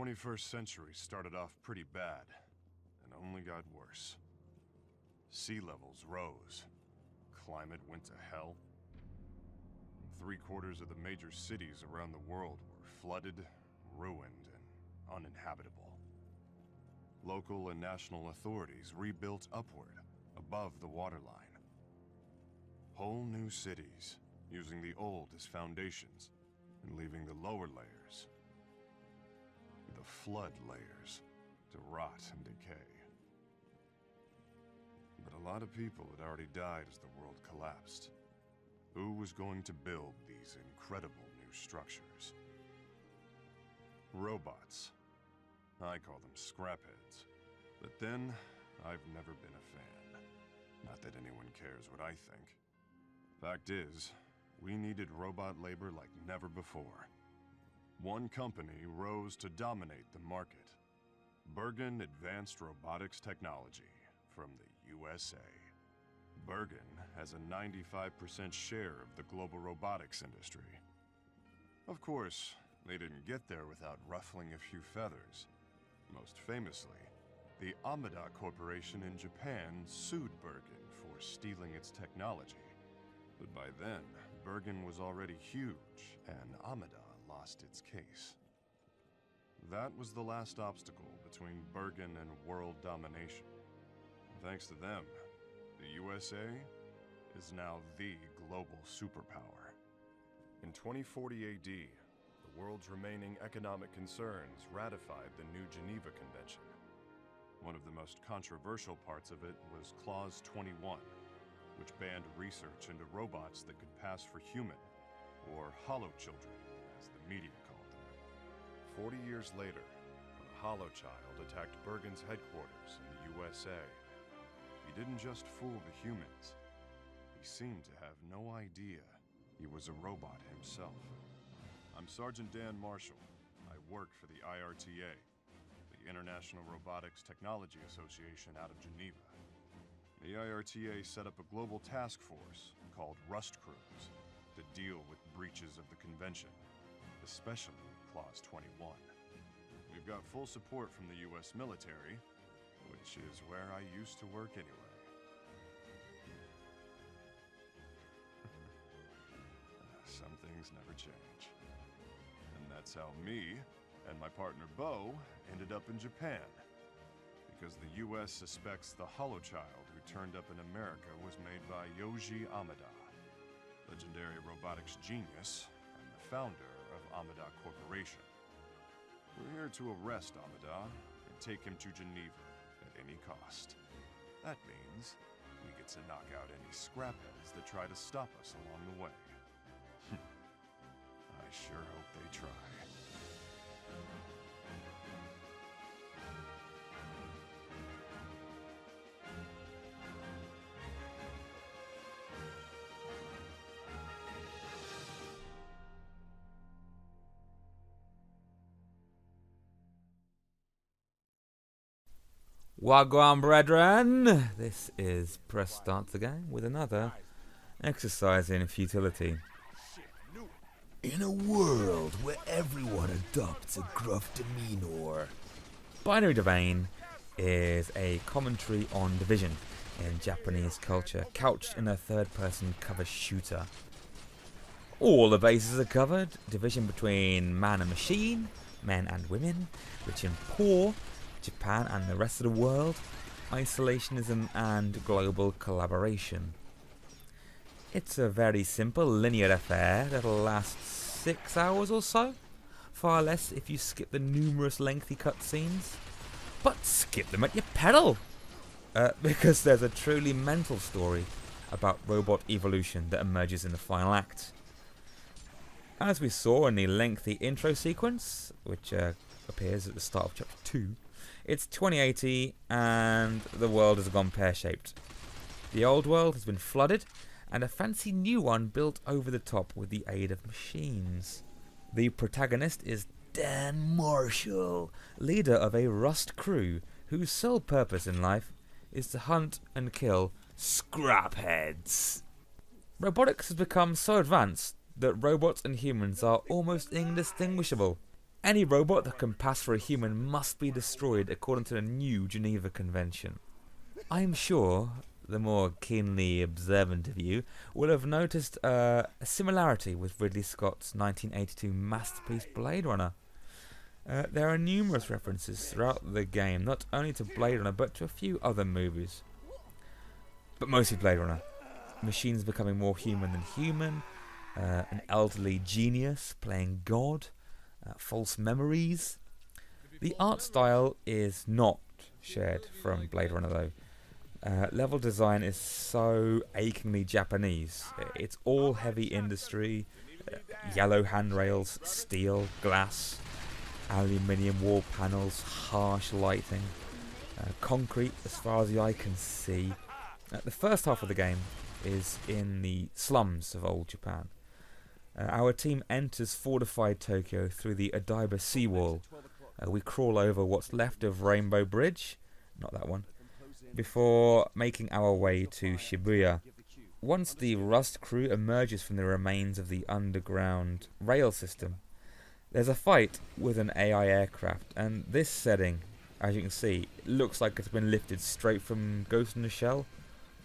21st century started off pretty bad, and only got worse. Sea levels rose. Climate went to hell. 3/4 of the major cities around the world were flooded, ruined, and uninhabitable. Local and national authorities rebuilt upward, above the waterline. Whole new cities, using the old as foundations, and leaving the lower layers, the flood layers, to rot and decay. But a lot of people had already died as the world collapsed. Who was going to build these incredible new structures? Robots. I call them scrapheads. But then, I've never been a fan. Not that anyone cares what I think. Fact is, we needed robot labor like never before. One company rose to dominate the market. Bergen Advanced Robotics Technology from the USA. Bergen has a 95% share of the global robotics industry. Of course, they didn't get there without ruffling a few feathers. Most famously, the Amada Corporation in Japan sued Bergen for stealing its technology. But by then, Bergen was already huge, and Amada lost its case. That was the last obstacle between Bergen and world domination. Thanks to them, the USA is now the global superpower. In 2040 AD, the world's remaining economic concerns ratified the New Geneva Convention. One of the most controversial parts of it was Clause 21, which banned research into robots that could pass for human, or holochildren, as the media called them. 40 years later, a holochild attacked Bergen's headquarters in the USA. He didn't just fool the humans. He seemed to have no idea he was a robot himself. I'm Sergeant Dan Marshall. I work for the IRTA, the International Robotics Technology Association out of Geneva. The IRTA set up a global task force called Rust Crews to deal with breaches of the convention, especially Clause 21. We've got full support from the US military, which is where I used to work anyway. Some things never change. And that's how me and my partner Bo ended up in Japan. Because the US suspects the holochild who turned up in America was made by Yoji Amada, legendary robotics genius and the founder of Amada Corporation. We're here to arrest Amada and take him to Geneva at any cost. That means we get to knock out any scrapheads that try to stop us along the way. I sure hope they try. Wagwan brethren, this is Press Starts Again with another exercise in futility. In a world where everyone adopts a gruff demeanor. Binary Domain is a commentary on Division in Japanese culture, couched in a third-person cover shooter. All the bases are covered, division between man and machine, men and women, rich and poor, Japan and the rest of the world, isolationism and global collaboration. It's a very simple linear affair that'll last 6 hours or so, far less if you skip the numerous lengthy cutscenes. But skip them at your peril, because there's a truly mental story about robot evolution that emerges in the final act. As we saw in the lengthy intro sequence, which appears at the start of chapter 2, it's 2080 and the world has gone pear-shaped. The old world has been flooded and a fancy new one built over the top with the aid of machines. The protagonist is Dan Marshall, leader of a Rust crew whose sole purpose in life is to hunt and kill scrapheads. Robotics has become so advanced that robots and humans are almost indistinguishable. Any robot that can pass for a human must be destroyed according to the new Geneva Convention. I am sure the more keenly observant of you will have noticed a similarity with Ridley Scott's 1982 masterpiece Blade Runner. There are numerous references throughout the game, not only to Blade Runner but to a few other movies. But mostly Blade Runner. Machines becoming more human than human, an elderly genius playing God, false memories. The art style is not shared from Blade Runner though. Level design is so achingly Japanese. It's all heavy industry, yellow handrails, steel, glass, aluminium wall panels, harsh lighting, concrete as far as the eye can see. The first half of the game is in the slums of old Japan. Our team enters fortified Tokyo through the Odaiba seawall. We crawl over what's left of Rainbow Bridge, not that one, before making our way to Shibuya. Once the Rust crew emerges from the remains of the underground rail system, there's a fight with an AI aircraft, and this setting, as you can see, looks like it's been lifted straight from Ghost in the Shell.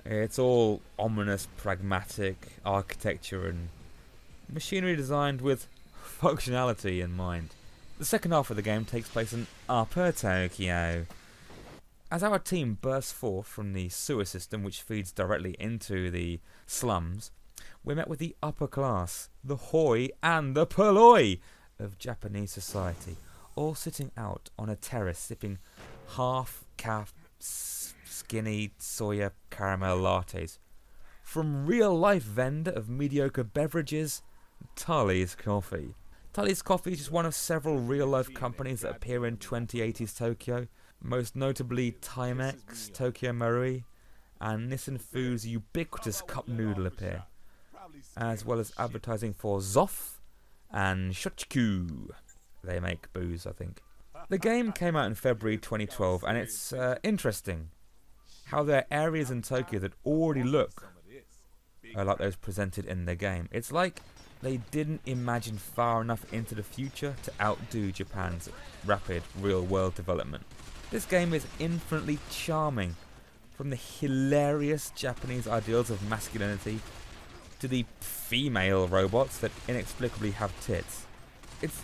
It's all ominous, pragmatic architecture and machinery designed with functionality in mind. The second half of the game takes place in Upper Tokyo. As our team bursts forth from the sewer system which feeds directly into the slums, we're met with the upper class, the hoi and the polloi of Japanese society, all sitting out on a terrace sipping half-calf skinny soya caramel lattes from real-life vendor of mediocre beverages, Tully's Coffee. Tully's Coffee is just one of several real-life companies that appear in 2080s Tokyo, most notably Timex, Tokyo Marui, and Nissan Foods' ubiquitous cup noodle appear, as well as advertising for Zoff and Shochiku. They make booze, I think. The game came out in February 2012, and it's interesting how there are areas in Tokyo that already look like those presented in the game. It's like they didn't imagine far enough into the future to outdo Japan's rapid real-world development. This game is infinitely charming, from the hilarious Japanese ideals of masculinity to the female robots that inexplicably have tits. It's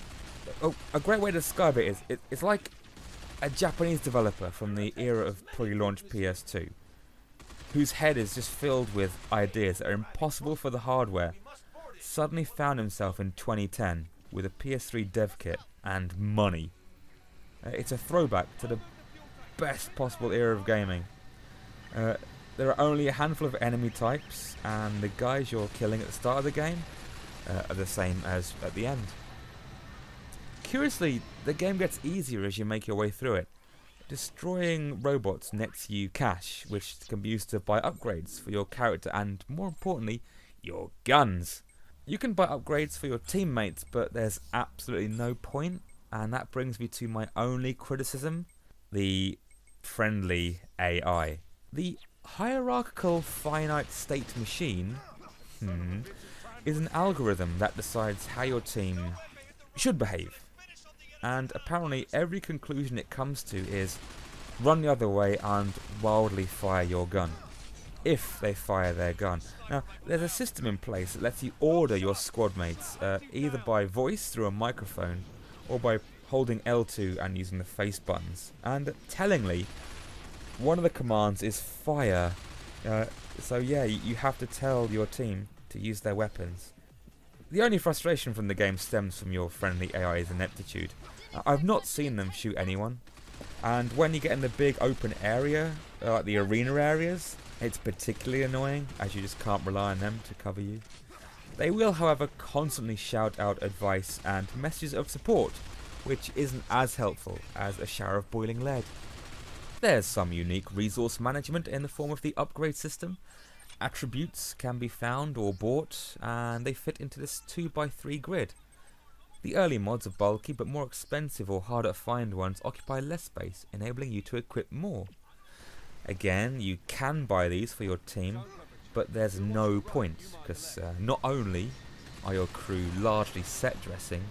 a great way to describe it is it's like a Japanese developer from the era of pre-launch PS2, whose head is just filled with ideas that are impossible for the hardware, suddenly found himself in 2010 with a PS3 dev kit and money. It's a throwback to the best possible era of gaming. There are only a handful of enemy types, and the guys you're killing at the start of the game are the same as at the end. Curiously, the game gets easier as you make your way through it. Destroying robots nets you cash, which can be used to buy upgrades for your character and, more importantly, your guns. You can buy upgrades for your teammates, but there's absolutely no point, and that brings me to my only criticism: the friendly AI. The hierarchical finite state machine is an algorithm that decides how your team should behave. And apparently every conclusion it comes to is run the other way and wildly fire your gun, if they fire their gun. Now, there's a system in place that lets you order your squad mates either by voice through a microphone or by holding L2 and using the face buttons. And tellingly, one of the commands is fire. So yeah, you have to tell your team to use their weapons. The only frustration from the game stems from your friendly AI's ineptitude. I've not seen them shoot anyone, and when you get in the big open area, like the arena areas, it's particularly annoying as you just can't rely on them to cover you. They will, however, constantly shout out advice and messages of support, which isn't as helpful as a shower of boiling lead. There's some unique resource management in the form of the upgrade system. Attributes can be found or bought, and they fit into this 2x3 grid. The early mods are bulky, but more expensive or harder to find ones occupy less space, enabling you to equip more. Again, you can buy these for your team, but there's no point, because not only are your crew largely set dressing,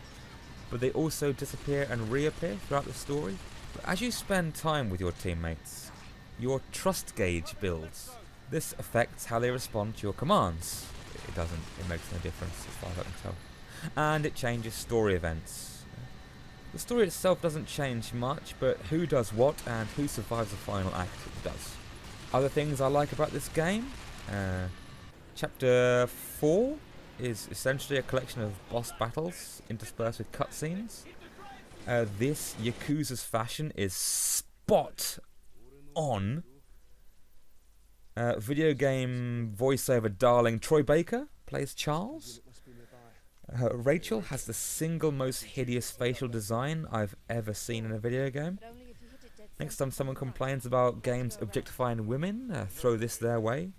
but they also disappear and reappear throughout the story. But as you spend time with your teammates, your trust gauge builds. This affects how they respond to your commands. It doesn't, it makes no difference as far as I can tell. And it changes story events. The story itself doesn't change much, but who does what and who survives the final act does. Other things I like about this game, Chapter 4 is essentially a collection of boss battles interspersed with cutscenes. This Yakuza's fashion is spot on. Video game voiceover darling Troy Baker plays Charles. Rachel has the single most hideous facial design I've ever seen in a video game. Next time someone complains about games objectifying women, throw this their way.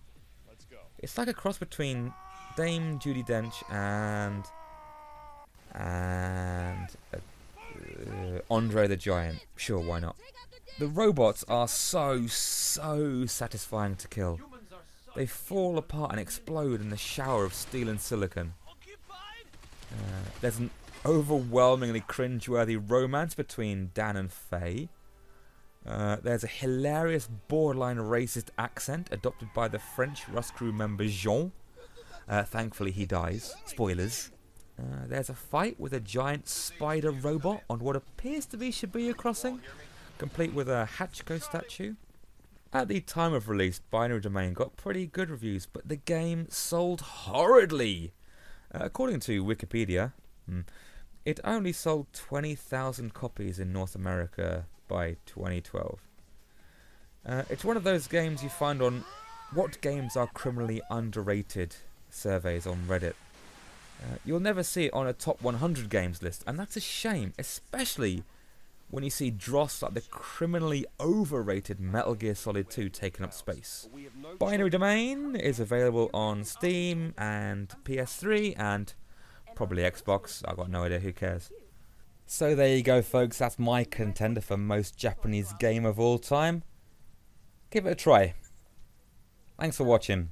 It's like a cross between Dame Judi Dench and Andre the Giant. Sure, why not? The robots are so satisfying to kill. They fall apart and explode in the shower of steel and silicon. There's an overwhelmingly cringeworthy romance between Dan and Faye. There's a hilarious borderline racist accent adopted by the French Rust crew member Jean. Thankfully he dies. Spoilers. There's a fight with a giant spider robot on what appears to be Shibuya Crossing, complete with a Hachiko statue. At the time of release, Binary Domain got pretty good reviews, but the game sold horridly. According to Wikipedia, it only sold 20,000 copies in North America by 2012. It's one of those games you find on what games are criminally underrated surveys on Reddit. You'll never see it on a top 100 games list, and that's a shame, especially when you see dross like the criminally overrated Metal Gear Solid 2 taking up space. Binary Domain is available on Steam and PS3 and probably Xbox. I've got no idea, who cares. So there you go folks, that's my contender for most Japanese game of all time. Give it a try. Thanks for watching.